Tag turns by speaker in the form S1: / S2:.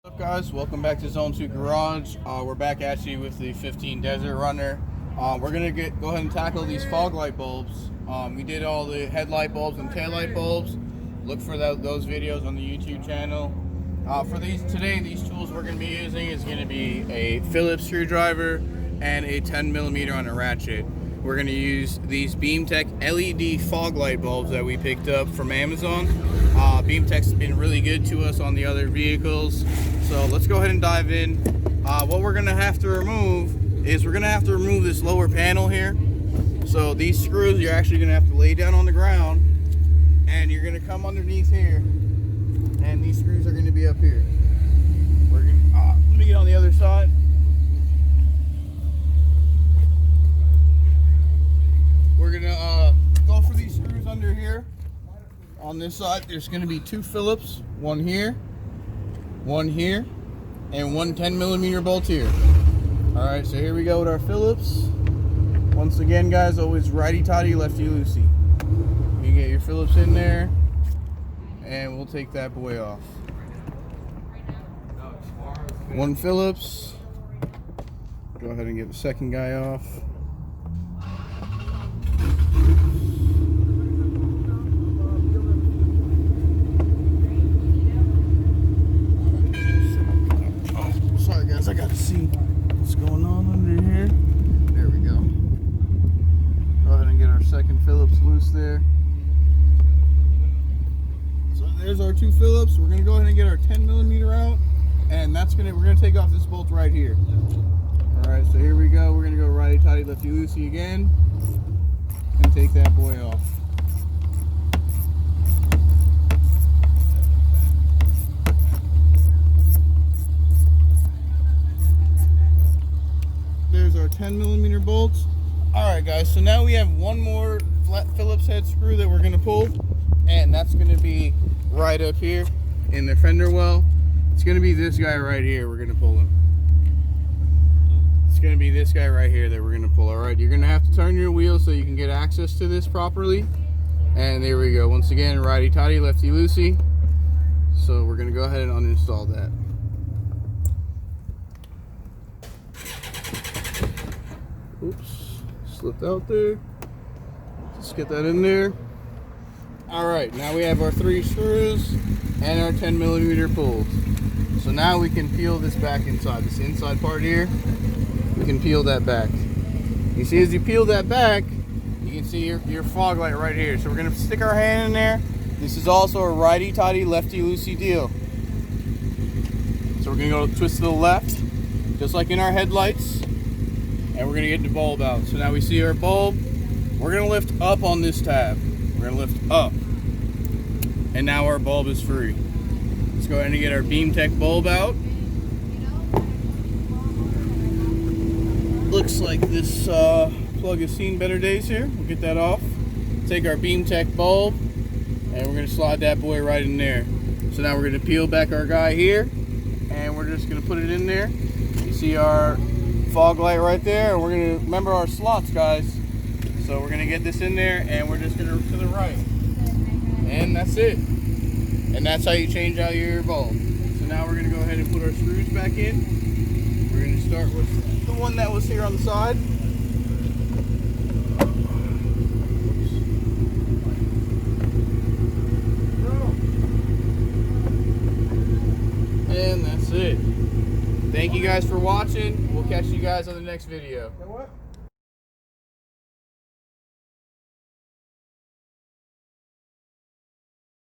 S1: What's up, guys? Welcome back to Zone 2 Garage. We're back at you with the 15 Desert Runner. We're gonna go ahead and tackle these fog light bulbs. We did all the headlight bulbs and taillight bulbs. Look for those videos on the YouTube channel. For these tools we're gonna be using is gonna be a Phillips screwdriver and a 10mm on a ratchet. We're gonna use these BeamTech LED fog light bulbs that we picked up from Amazon. BeamTech's been really good to us on the other vehicles. So let's go ahead and dive in. What we're gonna have to remove is this lower panel here. So these screws, you're actually gonna have to lay down on the ground and you're gonna come underneath here, and these screws are gonna be up here. Let me get on the other side. We're gonna go for these screws under here. On this side, there's gonna be two Phillips, one here, and one 10mm bolt here. All right, so here we go with our Phillips. Once again, guys, always righty-tighty, lefty-loosey. You get your Phillips in there, and we'll take that boy off. One Phillips. Go ahead and get the second guy off. Sorry guys, I gotta see what's going on under here. There we go. Go ahead and get our second Phillips loose there. So there's our two Phillips. We're gonna go ahead and get our 10mm out, and we're gonna take off this bolt right here. All right, so here we go. We're gonna go righty-tighty, lefty-loosey again, and take that boy off. There's our 10mm bolts. All right, guys, so now we have one more flat Phillips head screw that we're gonna pull, and that's gonna be right up here in the fender well. It's gonna be this guy right here. We're gonna pull him. It's gonna be this guy right here that we're gonna pull. All right, you're gonna have to turn your wheel so you can get access to this properly. And there we go. Once again, righty-tighty, lefty-loosey. So we're gonna go ahead and uninstall that. Oops, slipped out there. Let's get that in there. All right, now we have our 3 screws and our 10mm pulls. So now we can peel this back inside. This inside part here, we can peel that back. You see, as you peel that back, you can see your fog light right here. So we're gonna stick our hand in there. This is also a righty-tighty, lefty-loosey deal. So we're gonna go twist to the left, just like in our headlights. And we're gonna get the bulb out. So now we see our bulb. We're gonna lift up on this tab. We're gonna lift up. And now our bulb is free. Let's go ahead and get our BeamTech bulb out. Looks like this plug has seen better days here. We'll get that off. Take our BeamTech bulb, and we're gonna slide that boy right in there. So now we're gonna peel back our guy here, and we're just gonna put it in there. You see our fog light right there, and we're gonna remember our slots, guys. So we're gonna get this in there, and we're just gonna to the right, and that's it. And that's how you change out your bulb. So now we're gonna go ahead and put our screws back in. We're gonna start with the one that was here on the side. And that's it. Thank you guys for watching. We'll catch you guys on the next video.
S2: You know what?